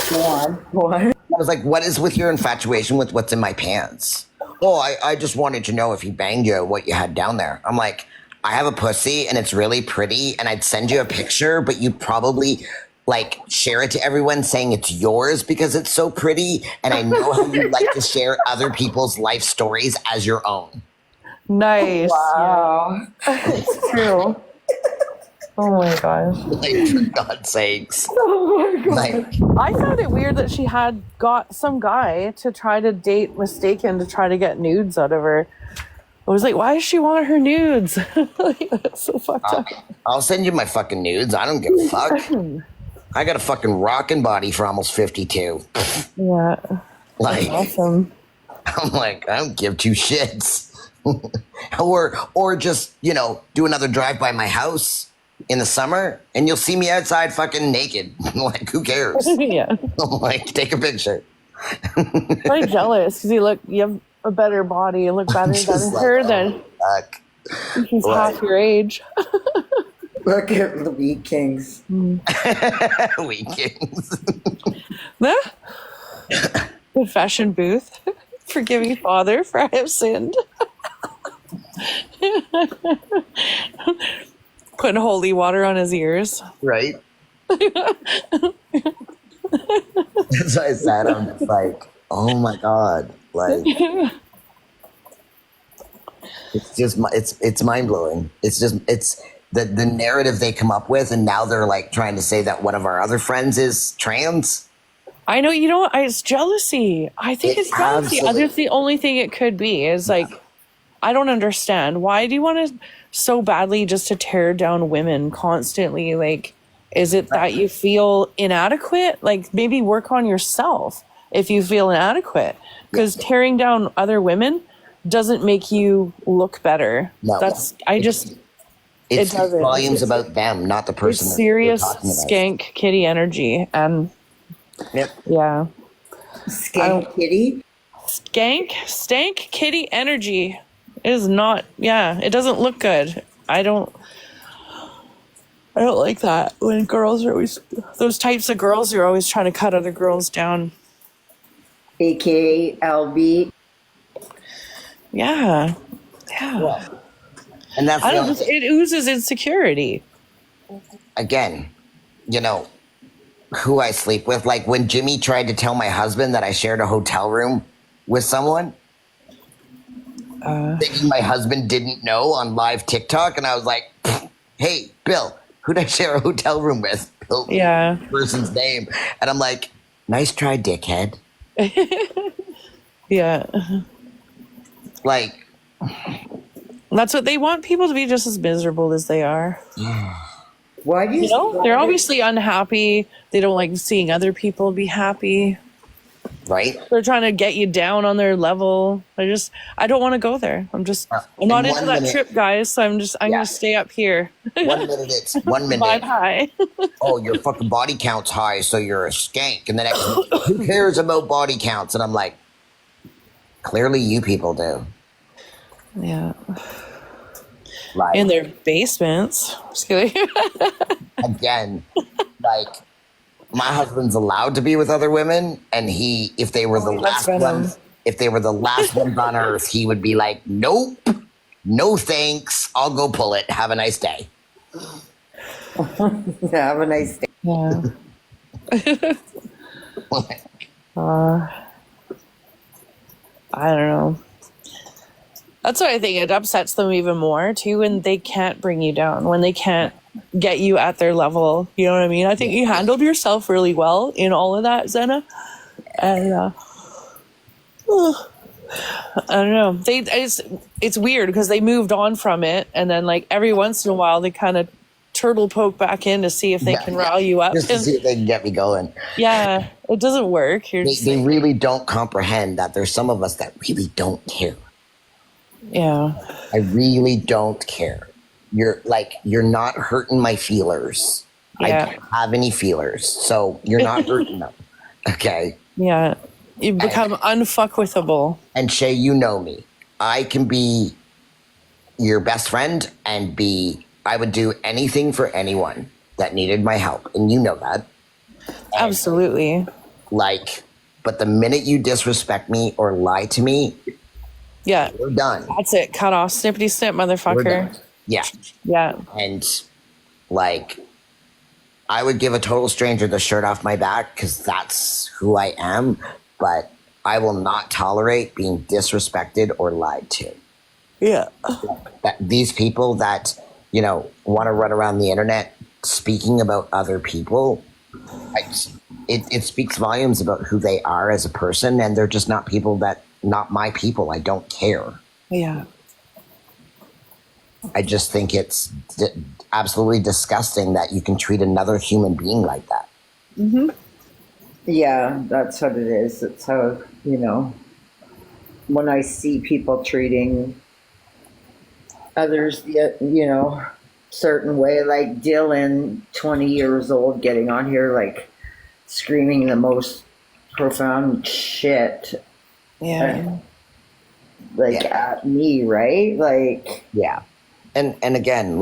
What? I was like, what is with your infatuation with what's in my pants? Oh, I just wanted to know if he banged you, what you had down there. I'm like, I have a pussy and it's really pretty and I'd send you a picture, but you'd probably like share it to everyone saying it's yours because it's so pretty. And I know how you like to share other people's life stories as your own. Nice. Wow. Yeah. It's true. Oh my gosh. Like, for God's sakes. Oh my God. Like, I found it weird that she had got some guy to try to date mistaken to try to get nudes out of her. I was like, why does she want her nudes? Like, that's so fucked up. I'll send you my fucking nudes. I don't give a fuck. I got a fucking rockin' body for almost 52. Yeah. Like, Awesome. I'm like, I don't give two shits. or just, you know, do another drive by my house in the summer and you'll see me outside fucking naked. Like, who cares? Yeah. I'm like, take a picture. I'm jealous because you have a better body. You look better than Like, her. Then fuck. she's half your age. Look at the Wheat Kings. Weekends. Confession booth. Forgive me, Father, for I have sinned. Putting holy water on his ears. Right? That's why I said, I'm just like, oh my God. Like, it's just, it's mind blowing. It's just, it's the narrative they come up with. And now they're like trying to say that one of our other friends is trans. I know you don't. It's jealousy. I think It it's jealousy. absolutely- That's the only thing it could be. Is like, I don't understand. Why do you want to so badly just to tear down women constantly? Like, is it that you feel inadequate? Like, maybe work on yourself if you feel inadequate. Because tearing down other women doesn't make you look better. No. That's I just. It It speaks doesn't. volumes about them, not the person It's that serious they're talking about. skank kitty energy, and Yep. yeah. Skank kitty. Stank kitty energy is not, it doesn't look good. I don't like that when girls are always, those types of girls are always trying to cut other girls down. AKA LB. Yeah. And that's I the don't other just, it oozes insecurity. again, who I sleep with. Like when Jimmy tried to tell my husband that I shared a hotel room with someone, thinking my husband didn't know on live TikTok, and I was like, "Hey, Bill, who'd I share a hotel room with?" Bill, Yeah. person's name, and I'm like, "Nice try, dickhead." Yeah. Like, That's what they want people to be, just as miserable as they are. Why do you? They're obviously unhappy. They don't like seeing other people be happy. right? They're trying to get you down on their level. I don't want to go there. I'm not in into one that minute- trip, guys. So I'm going to stay up here. 1 minute it's 1 minute. Vibe high. Oh, your fucking body count's high, so you're a skank. And the next, who cares about body counts? And I'm like, clearly you people do. Yeah. Like, In their basements. Just kidding. again, like, my husband's allowed to be with other women, and if they were the last venom. ones, if they were the last ones on earth, he would be like, "Nope, no thanks. I'll go pull it. Have a nice day." Have a nice day. Yeah. I don't know. That's what I think. It upsets them even more too when they can't bring you down, when they can't get you at their level. You know what I mean? I think you handled yourself really well in all of that, Zena. And I don't know. It's weird because they moved on from it, and then like every once in a while they kind of turtle poke back in to see if they can rile you up. Just to see if they can get me going. Yeah, it doesn't work. They really don't comprehend that there's some of us that really don't care. Yeah. I really don't care. You're not hurting my feelers. Yeah. I don't have any feelers, so you're not hurting them. Okay. Yeah. You become unfuckwithable. And Shay, you know me. I can be your best friend and I would do anything for anyone that needed my help. And you know that. Absolutely. But the minute you disrespect me or lie to me, Yeah. we're done. That's it. Cut off. Snippity snip, We're motherfucker. done. Yeah. Yeah. And I would give a total stranger the shirt off my back because that's who I am. But I will not tolerate being disrespected or lied to. Yeah. That these people that want to run around the internet speaking about other people, it speaks volumes about who they are as a person, and they're just not my people. I don't care. Yeah. I just think it's absolutely disgusting that you can treat another human being like that. Mm-hmm. Yeah, that's what it is. It's how, when I see people treating others, certain way, like Dylan, 20 years old, getting on here, like screaming the most profound shit, Yeah. at me, right? Like, Yeah. And again,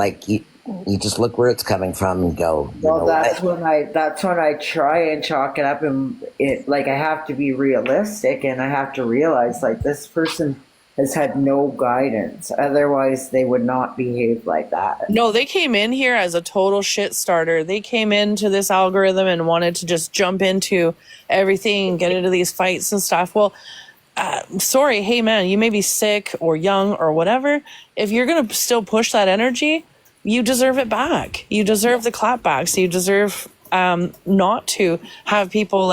you just look where it's coming from and go, well, that's when I try and chalk it up, and I have to be realistic, and I have to realize this person has had no guidance. Otherwise, they would not behave like that. No, they came in here as a total shit starter. They came into this algorithm and wanted to just jump into everything and get into these fights and stuff. Well, sorry, hey man, you may be sick or young or whatever. If you're going to still push that energy, you deserve it back. You deserve the clapbacks. You deserve not to have people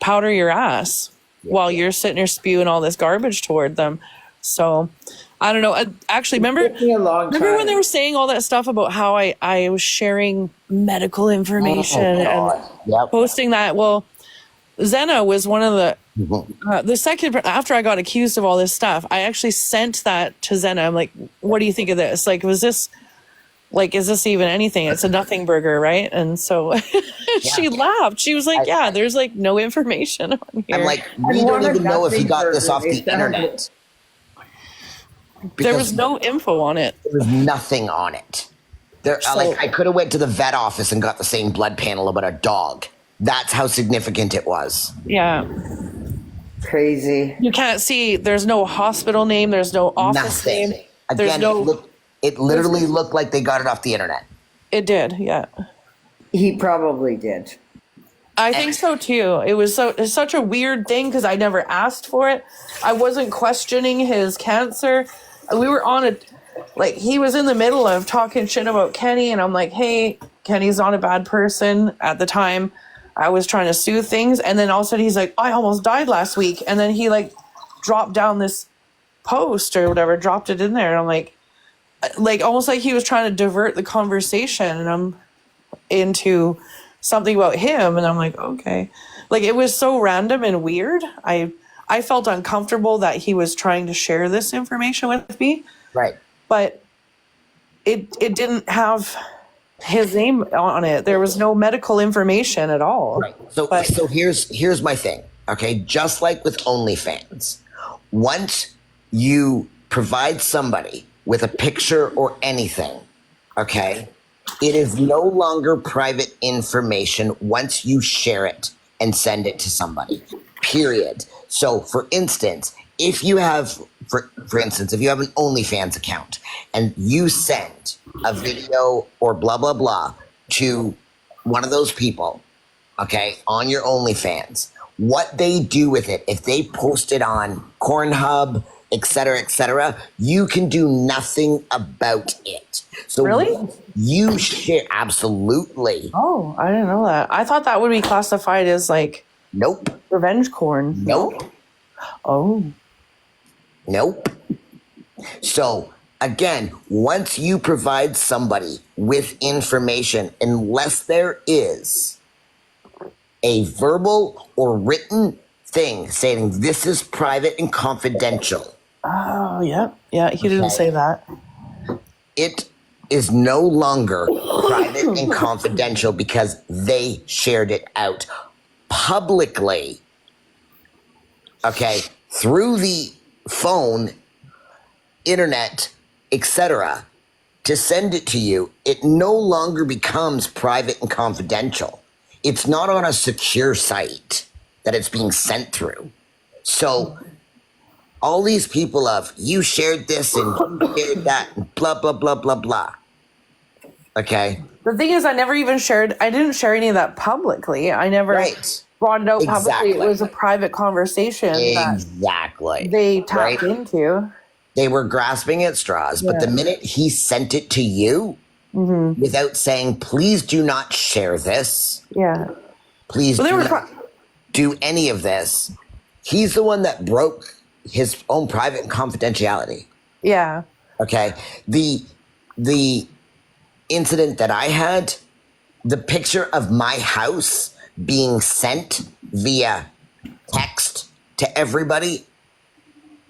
powder your ass while you're sitting there spewing all this garbage toward them. So I don't know. Actually, remember when they were saying all that stuff about how I was sharing medical information and posting that? Well, Zena was one of the second after I got accused of all this stuff, I actually sent that to Zena. I'm like, what do you think of this? Like, is this even anything? It's a nothing burger, right? And so she laughed. She was like, yeah, there's like no information on here. I'm like, we don't even know if he got this off the internet. There was no info on it. There was nothing on it. I could have went to the vet office and got the same blood panel about a dog. That's how significant it was. Yeah. Crazy. You can't see. There's no hospital name. There's no office name. There's Again, it literally looked like they got it off the internet. It did, yeah. He probably did. I think so too. It's such a weird thing because I never asked for it. I wasn't questioning his cancer. We were on he was in the middle of talking shit about Kenny, and I'm like, hey, Kenny's not a bad person. At the time, I was trying to soothe things, and then all of a sudden he's like, I almost died last week, and then he dropped down this post or whatever, dropped it in there, and I'm like almost like he was trying to divert the conversation, and I'm into something about him, and I'm like, okay. Like, it was so random and weird. I felt uncomfortable that he was trying to share this information with me. Right. But it didn't have his name on it. There was no medical information at all. Right. So here's my thing. Okay. Just like with OnlyFans, once you provide somebody with a picture or anything, okay, it is no longer private information once you share it and send it to somebody, period. So for instance, if you have, if you have an OnlyFans account and you send a video or blah, blah, blah to one of those people, okay, on your OnlyFans, what they do with it, if they post it on Pornhub, et cetera, you can do nothing about it. So really? You share, absolutely. Oh, I didn't know that. I thought that would be classified as nope. Revenge porn. Nope. Oh. Nope. So again, once you provide somebody with information, unless there is a verbal or written thing saying this is private and confidential. Oh, yeah. Yeah, he didn't say that. It is no longer private and confidential because they shared it out publicly. Okay, through the phone, internet, etc., to send it to you, it no longer becomes private and confidential. It's not on a secure site that it's being sent through. So all these people you shared this and you shared that and blah, blah, blah, blah, blah. Okay? The thing is, I didn't share any of that publicly. I never brought it out publicly. It was a private conversation that they tapped into. They were grasping at straws, but the minute he sent it to you without saying, please do not share this. Yeah. Please do not do any of this. He's the one that broke his own private confidentiality. Yeah. Okay. The incident that I had, the picture of my house being sent via text to everybody,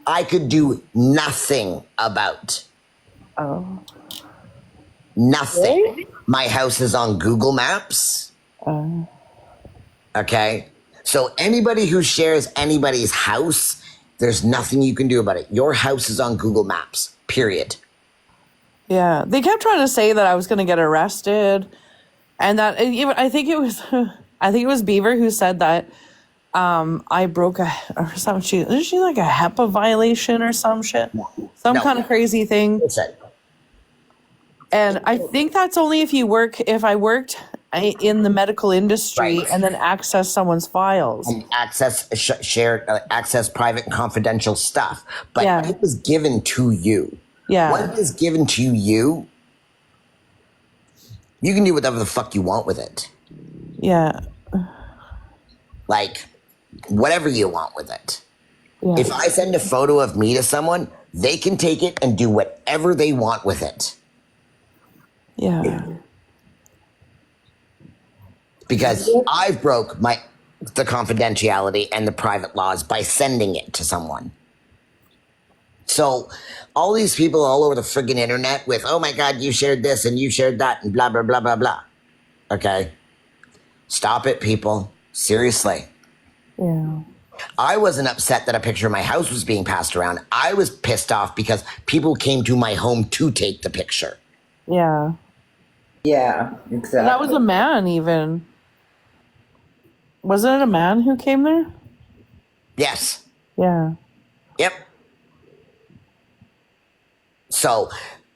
I could do nothing about. Oh. Nothing. Really? My house is on Google Maps. Okay. So anybody who shares anybody's house, there's nothing you can do about it. Your house is on Google Maps, period. Yeah. They kept trying to say that I was going to get arrested. And that I think it was Beaver who said that I broke or something. Isn't she like a HEPA violation or some shit? Some kind of crazy thing. And I think that's only if I worked in the medical industry and then access someone's files. And access private and confidential stuff. But it was given to you. Yeah. What is given to you, you can do whatever the fuck you want with it. Yeah. Like, whatever you want with it. Yeah. If I send a photo of me to someone, they can take it and do whatever they want with it. Yeah. Because I've broke the confidentiality and the private laws by sending it to someone. So all these people all over the friggin' internet with, oh my God, you shared this and you shared that and blah, blah, blah, blah, blah. Okay? Stop it, people. Seriously. Yeah. I wasn't upset that a picture of my house was being passed around. I was pissed off because people came to my home to take the picture. Yeah. Yeah, exactly. That was a man, even. Wasn't it a man who came there? Yes. Yeah. Yep. So,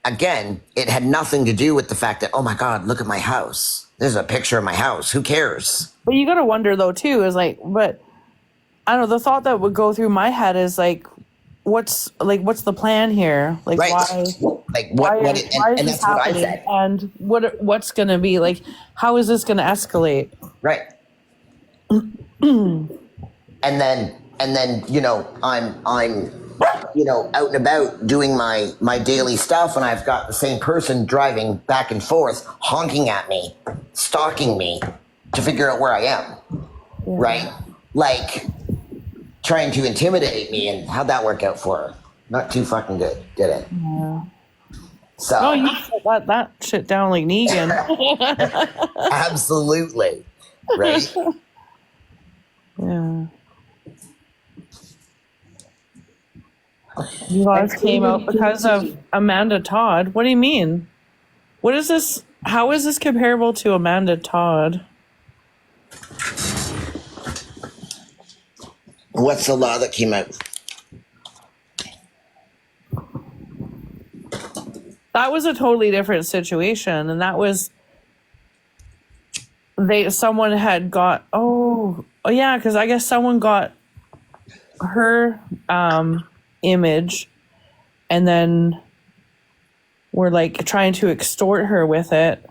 again, it had nothing to do with the fact that, oh my God, look at my house. There's a picture of my house. Who cares? But you gotta wonder, though, too, is like, but I don't know, the thought that would go through my head is like, what's the plan here? Like, Right. why? Like, Why what, is and this that's what I happening? said. And what's gonna be like? How is this gonna escalate? Right. and then, you know, I'm, you know, out and about doing my daily stuff, and I've got the same person driving back and forth, honking at me, stalking me to figure out where I am. Yeah. Right? Like, trying to intimidate me, and how'd that work out for her? Not too fucking good, did it? Yeah. So, Oh, you shut that shit down like Negan. absolutely. Right? Yeah. You guys came out because of Amanda Todd. What do you mean? What is this? How is this comparable to Amanda Todd? What's the law that came out? That was a totally different situation, and that was someone had got yeah, because I guess someone got her image, and then were like trying to extort her with it,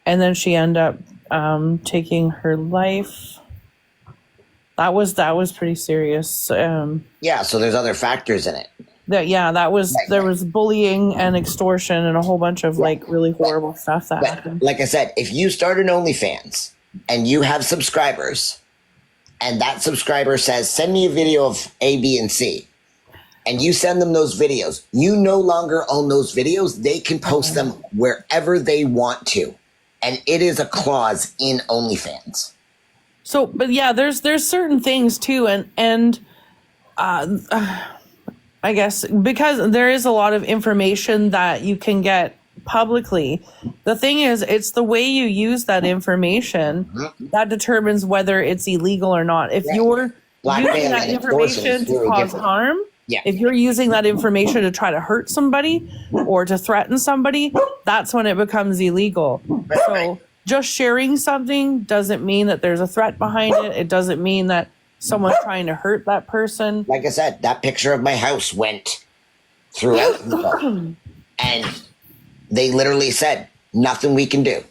and then she ended up taking her life. That was pretty serious. Yeah, so there's other factors in it. There was bullying and extortion and a whole bunch of like really horrible stuff that happened. Like I said, if you start an OnlyFans and you have subscribers, and that subscriber says, send me a video of A, B, and C, and you send them those videos, you no longer own those videos. They can post them wherever they want to. And it is a clause in OnlyFans. So, but yeah, there's certain things too, and I guess because there is a lot of information that you can get publicly. The thing is, it's the way you use that information that determines whether it's illegal or not. If you're using that information to cause harm, if you're using that information to try to hurt somebody or to threaten somebody, that's when it becomes illegal. So just sharing something doesn't mean that there's a threat behind it. It doesn't mean that someone's trying to hurt that person. Like I said, that picture of my house went throughout the book. And they literally said, nothing we can do.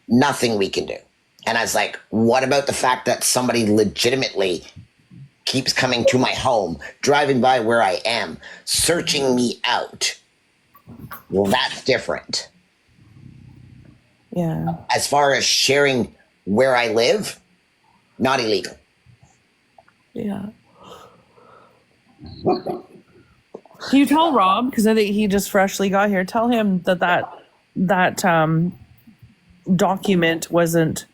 Nothing we can do. And I was like, what about the fact that somebody legitimately keeps coming to my home, driving by where I am, searching me out? Well, that's different. Yeah. As far as sharing where I live, not illegal. Yeah. Can you tell Rob, because I think he just freshly got here, tell him that document wasn't,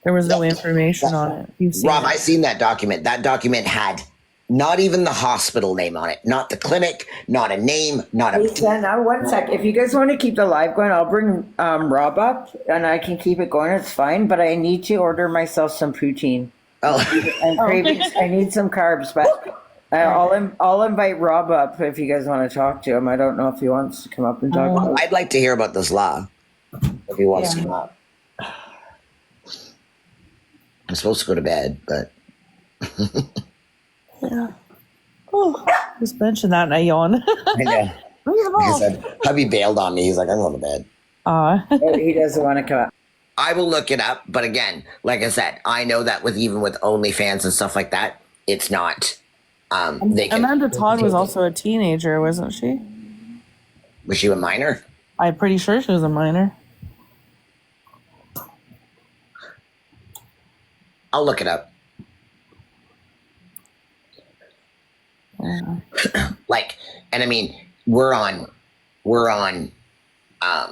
there was no information on it. You've seen Rob, it. I seen that document. That document had not even the hospital name on it, not the clinic, not a name, not a... Lisa, now 1 sec. If you guys want to keep the live going, I'll bring Rob up and I can keep it going. It's fine, but I need to order myself some poutine. Oh, And cravings. I need some carbs, but I'll invite Rob up if you guys want to talk to him. I don't know if he wants to come up and talk about it. I'd like to hear about this law if he wants to come up. I'm supposed to go to bed, but Yeah. Oh, just mention that and I yawn. I know. Like I said, hubby bailed on me. He's like, I'm going to bed. Oh, he doesn't want to come up. I will look it up, but again, like I said, I know that with even with OnlyFans and stuff like that, it's not. They can. Amanda Todd was also a teenager, wasn't she? Was she a minor? I'm pretty sure she was a minor. I'll look it up. Yeah. Like, and I mean, we're on